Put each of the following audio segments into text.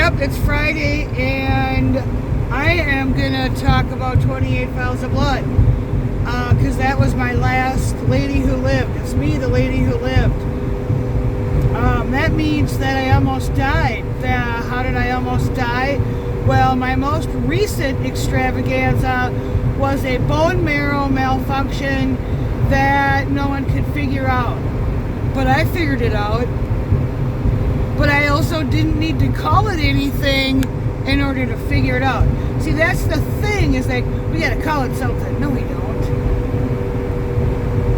Yep, it's Friday, and I am gonna talk about 28 vials of blood, because that was my last lady who lived. It's me, the lady who lived. That means that I almost died. How did I almost die? Well, my most recent extravaganza was a bone marrow malfunction that no one could figure out. But I figured it out. But I also didn't need to call it anything in order to figure it out. See, that's the thing, is like, we gotta call it something. No, we don't.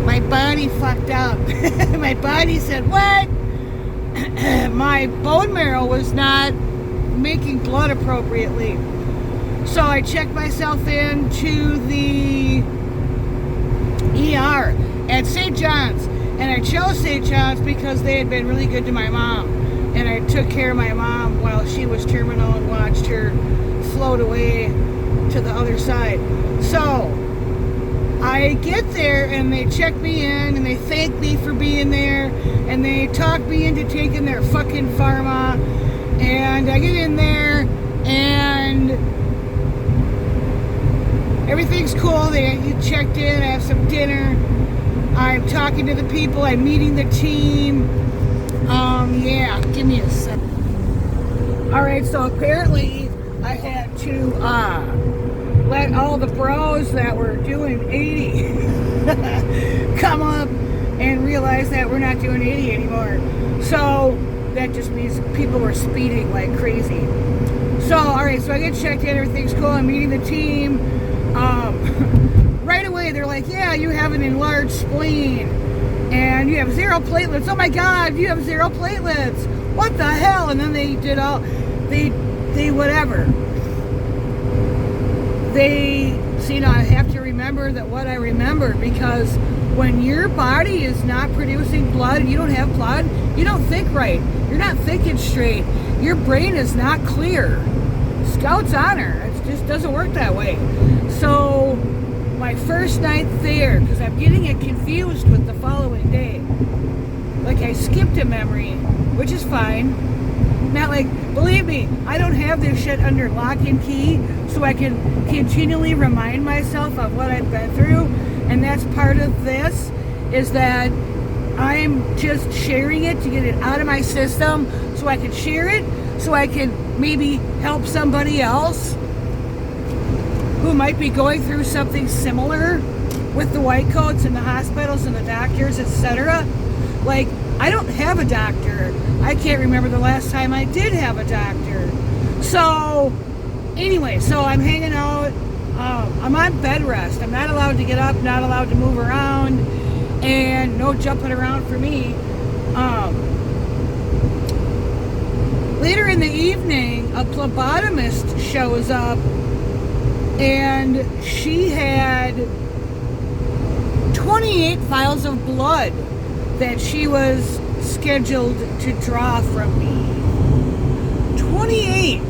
My body fucked up. My body said, what? My bone marrow was not making blood appropriately. So I checked myself into the ER at St. John's. And I chose St. John's because they had been really good to my mom. And I took care of my mom while she was terminal and watched her float away to the other side. So I get there and they check me in and they thank me for being there and they talk me into taking their fucking pharma. And I get in there and everything's cool. You checked in, I have some dinner. I'm talking to the people, I'm meeting the team. Yeah, give me a sec. Alright, so apparently I had to let all the bros that were doing 80 come up and realize that we're not doing 80 anymore. So that just means people were speeding like crazy. So, alright, so I get checked in, everything's cool, I'm meeting the team. Right away they're like, yeah, you have an enlarged spleen and you have 0 platelets. Oh my god, you have 0 platelets. What the hell? And then they did all, they whatever. See, now I have to remember that what I remember, because when your body is not producing blood, you don't have blood, you don't think right. You're not thinking straight. Your brain is not clear. Scout's honor. It just doesn't work that way. So my first night there, because I'm getting it confused with the following day. Like I skipped a memory, which is fine. Not like, believe me, I don't have this shit under lock and key, so I can continually remind myself of what I've been through. And that's part of this, is that I'm just sharing it to get it out of my system, so I can share it, so I can maybe help somebody else who might be going through something similar with the white coats and the hospitals and the doctors, etc. Like, I don't have a doctor. I can't remember the last time I did have a doctor. So, anyway, so I'm hanging out. I'm on bed rest. I'm not allowed to get up, not allowed to move around, and no jumping around for me. Later in the evening, a phlebotomist shows up, and she had 28 vials of blood that she was scheduled to draw from me. 28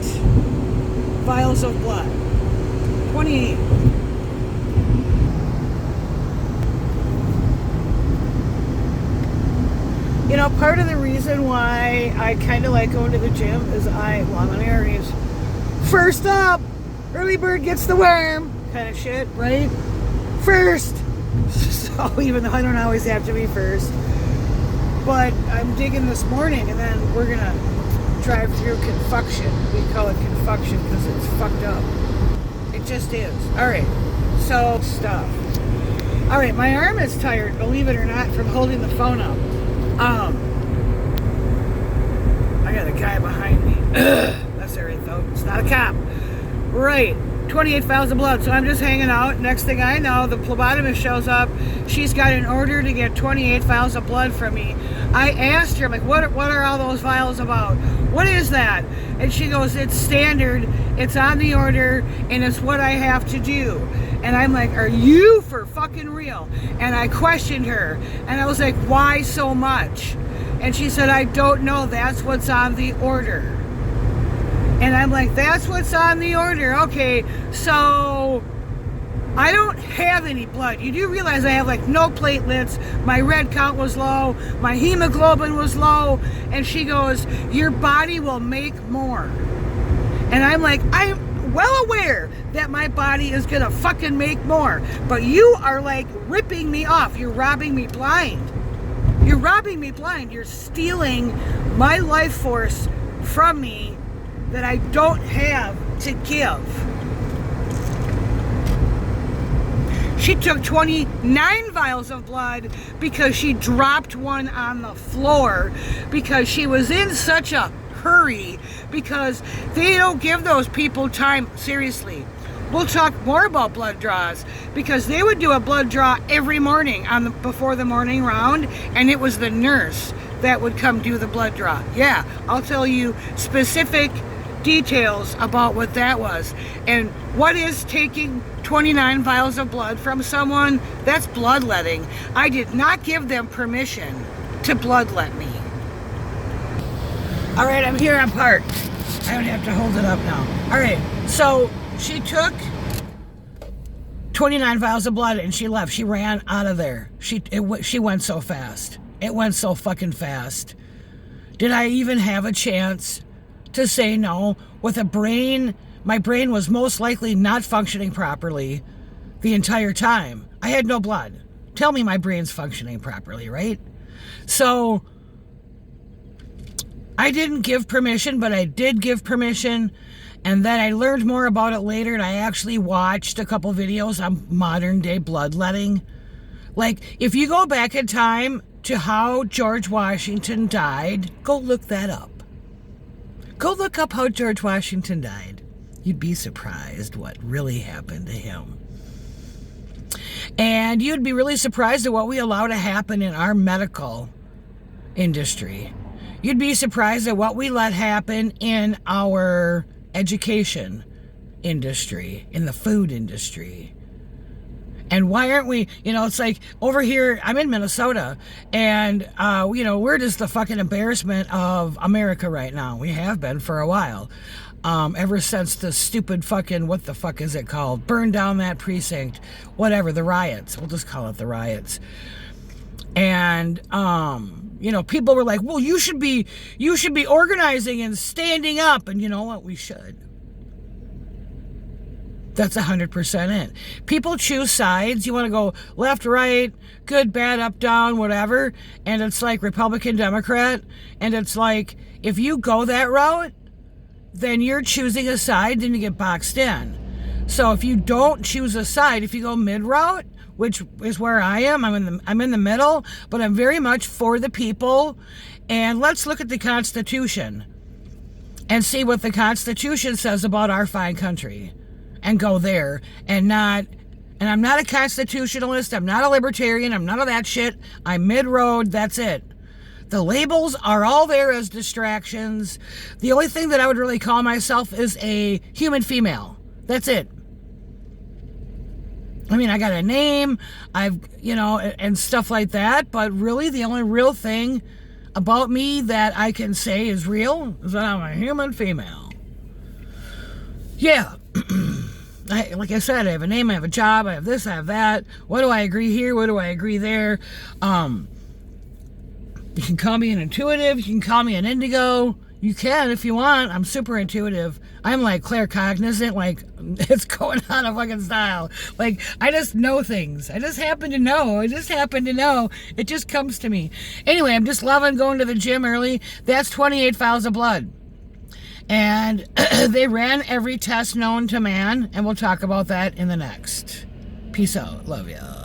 vials of blood. 28. You know, part of the reason why I kind of like going to the gym is well, I'm an Aries. First up, early bird gets the worm kind of shit, right? First. So even though I don't always have to be first. But I'm digging this morning, and then we're going to drive through Confuction. We call it Confuction because it's fucked up. It just is. Alright, so stuff. Alright, my arm is tired, believe it or not, from holding the phone up. I got a guy behind me. That's alright though. It's not a cop. Right. 28 vials of blood. So I'm just hanging out. Next thing I know, the phlebotomist shows up. She's got an order to get 28 vials of blood from me. I asked her, I'm like, what are all those vials about? What is that? And she goes, it's standard. It's on the order, and it's what I have to do. And I'm like, are you for fucking real? And I questioned her, and I was like, why so much? And she said, I don't know. That's what's on the order. And I'm like, that's what's on the order. Okay, so I don't have any blood. You do realize I have like no platelets. My red count was low. My hemoglobin was low. And she goes, your body will make more. And I'm like, I'm well aware that my body is gonna fucking make more, but you are like ripping me off. You're robbing me blind. You're robbing me blind. You're stealing my life force from me that I don't have to give. She took 29 vials of blood because she dropped one on the floor because she was in such a hurry, because they don't give those people time. Seriously. We'll talk more about blood draws, because they would do a blood draw every morning before the morning round, and it was the nurse that would come do the blood draw. Yeah, I'll tell you specific details about what that was. And what is taking 29 vials of blood from someone? That's bloodletting. I did not give them permission to bloodlet me. All right, I'm here, I'm parked. I don't have to hold it up now. All right, so she took 29 vials of blood and she left. She ran out of there. She went so fast. It went so fucking fast. Did I even have a chance to say no? With a brain, my brain was most likely not functioning properly the entire time. I had no blood. Tell me my brain's functioning properly, right? So I didn't give permission, but I did give permission. And then I learned more about it later, and I actually watched a couple videos on modern day bloodletting. Like, if you go back in time to how George Washington died, go look that up. Go look up how George Washington died. You'd be surprised what really happened to him. And you'd be really surprised at what we allow to happen in our medical industry. You'd be surprised at what we let happen in our education industry, in the food industry. And why aren't we, it's like over here, I'm in Minnesota, and, we're just the fucking embarrassment of America right now. We have been for a while. Ever since the stupid fucking, what the fuck is it called? Burn down that precinct. Whatever, the riots. We'll just call it the riots. And, people were like, well, you should be organizing and standing up. And you know what? We should. That's 100% it. People choose sides. You want to go left, right, good, bad, up, down, whatever. And it's like Republican, Democrat. And it's like, if you go that route, then you're choosing a side, then you get boxed in. So if you don't choose a side, if you go mid-route, which is where I am, I'm in the middle, but I'm very much for the people. And let's look at the Constitution and see what the Constitution says about our fine country. And go there, and I'm not a constitutionalist, I'm not a libertarian, I'm none of that shit. I'm mid-road, that's it. The labels are all there as distractions. The only thing that I would really call myself is a human female. That's it. I mean, I got a name, and stuff like that, but really the only real thing about me that I can say is real is that I'm a human female. Yeah. Like I said, I have a name, I have a job, I have this, I have that. What do I agree here? What do I agree there? You can call me an intuitive. You can call me an indigo. You can if you want. I'm super intuitive. I'm like claircognizant, like it's going on a fucking style. Like, I just know things. I just happen to know. It just comes to me. Anyway, I'm just loving going to the gym early. That's 28 vials of blood. And they ran every test known to man, and we'll talk about that in the next. Peace out. Love ya.